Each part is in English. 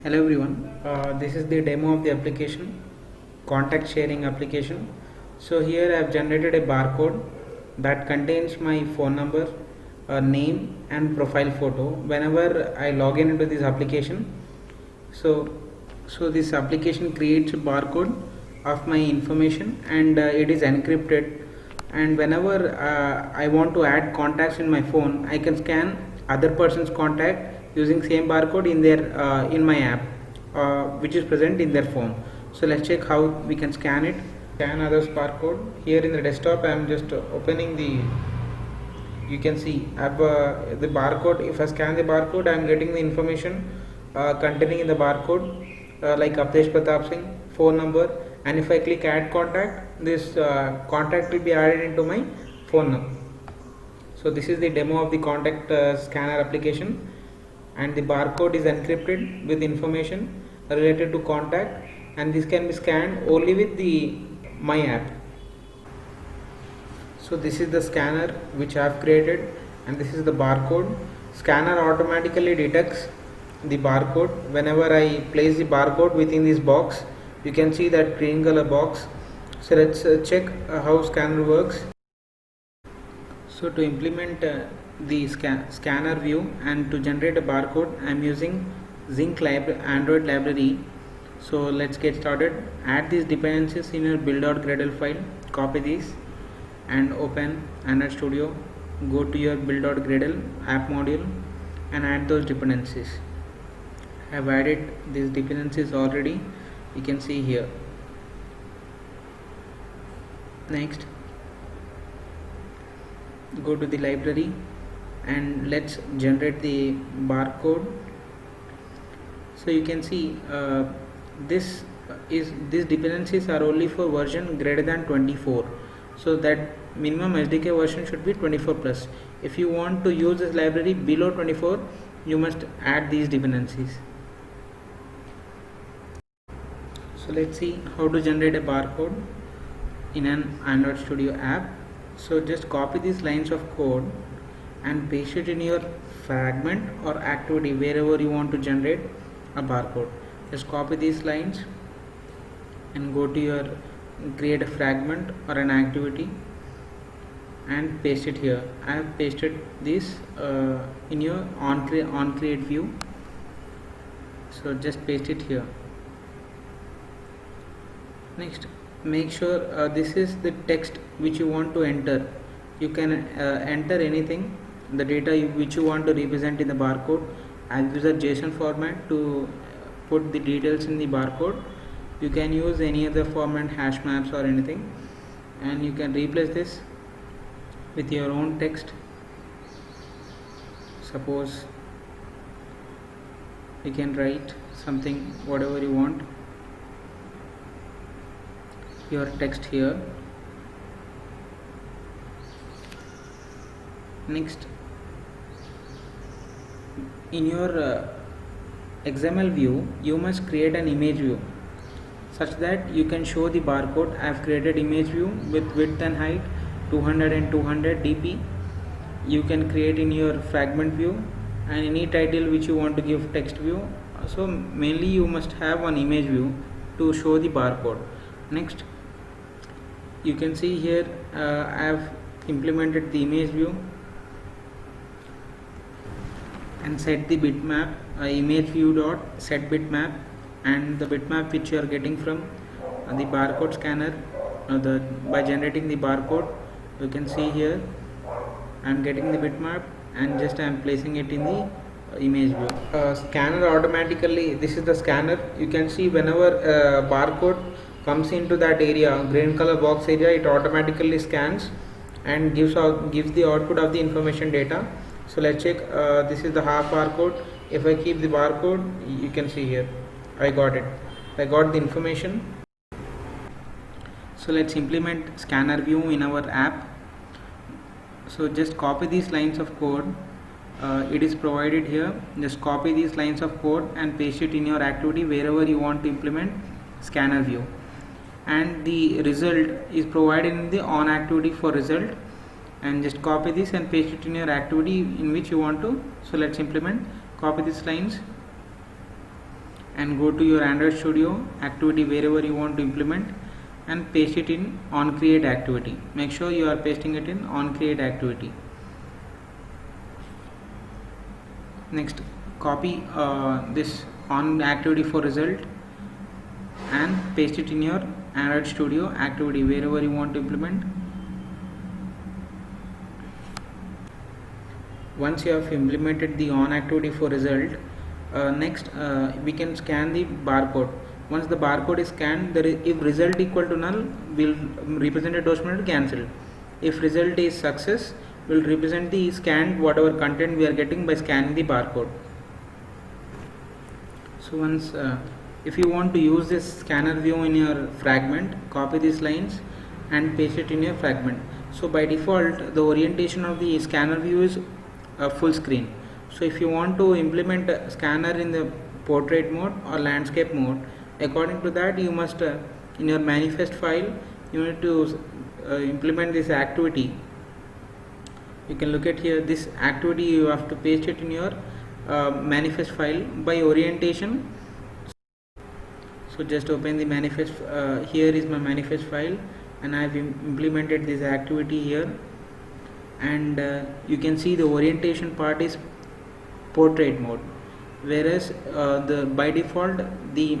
Hello everyone, this is the demo of the application, contact sharing application. So here I have generated a barcode that contains my phone number, name and profile photo. Whenever I log in into this application, so this application creates a barcode of my information and it is encrypted. And whenever I want to add contacts in my phone, I can scan other person's contact using same barcode in their in my app, which is present in their phone. So let's check how we can scan it. Scan others barcode. Here in the desktop, I am just opening the. You can see I have the barcode. If I scan the barcode, I am getting the information containing in the barcode, like Avdesh Pratap Singh, phone number, and if I click add contact, this contact will be added into my phone number. So this is the demo of the contact scanner application, and the barcode is encrypted with information related to contact, and this can be scanned only with the my app. So this is the scanner which I have created, and this is the barcode. Scanner automatically detects the barcode. Whenever I place the barcode within this box, you can see that green color box. So let's check how scanner works. So to implement the scanner view and to generate a barcode, I am using Zinc Android library. So let's get started. Add these dependencies in your build.gradle file. Copy these and open Android Studio. Go to your build.gradle app module and add those dependencies. I have added these dependencies already. You can see here. Next, go to the library and let's generate the barcode. So you can see these dependencies are only for version greater than 24, so that minimum SDK version should be 24 plus. If you want to use this library below 24, you must add these dependencies. So let's see how to generate a barcode in an Android Studio app. So just copy these lines of code and paste it in your fragment or activity wherever you want to generate a barcode. Just copy these lines and go to your create a fragment or an activity and paste it here. I have pasted this in your on create view. So just paste it here. Next, make sure this is the text which you want to enter. You can enter anything, the data which you want to represent in the barcode. I'll use a JSON format to put the details in the barcode. You can use any other format, hash maps or anything, and you can replace this with your own text. Suppose you can write something, whatever you want, your text here. Next, in your XML view, you must create an image view such that you can show the barcode. I have created image view with width and height 200 and 200 dp. You can create in your fragment view and any title which you want to give text view. So mainly you must have an image view to show the barcode. Next, you can see here I have implemented the image view and set the bitmap, image view dot set bitmap, and the bitmap which you are getting from the barcode scanner. By generating the barcode, you can see here I am getting the bitmap and just I am placing it in the image view. Scanner automatically, this is the scanner. You can see whenever barcode comes into that area, green color box area, it automatically scans and gives the output of the information data. So let's check. This is the half barcode. If I keep the barcode, you can see here I got it. I got the information. So let's implement scanner view in our app. So just copy these lines of code. It is provided here. Just copy these lines of code and paste it in your activity wherever you want to implement scanner view. And the result is provided in the on activity for result, and just copy this and paste it in your activity in which you want to. So let's implement. Copy these lines and go to your Android Studio activity wherever you want to implement and paste it in on create activity. Make sure you are pasting it in on create activity. Next, copy this on activity for result and paste it in your Android Studio activity wherever you want to implement. Once you have implemented the on activity for result, next we can scan the barcode. Once the barcode is scanned, if result equal to null, will represent a document cancelled. If result is success, will represent the scanned whatever content we are getting by scanning the barcode. So once if you want to use this scanner view in your fragment, copy these lines and paste it in your fragment. So by default, the orientation of the scanner view is full screen. So if you want to implement a scanner in the portrait mode or landscape mode, according to that you must in your manifest file you need to implement this activity. You can look at here, this activity you have to paste it in your manifest file by orientation. So just open the manifest. Here is my manifest file and I have implemented this activity here, and you can see the orientation part is portrait mode, whereas the by default the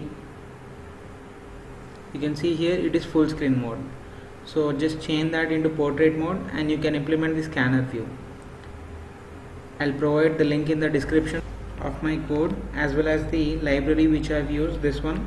you can see here it is full screen mode. So just change that into portrait mode and you can implement the scanner view. I'll provide the link in the description of my code as well as the library which I've used, this one.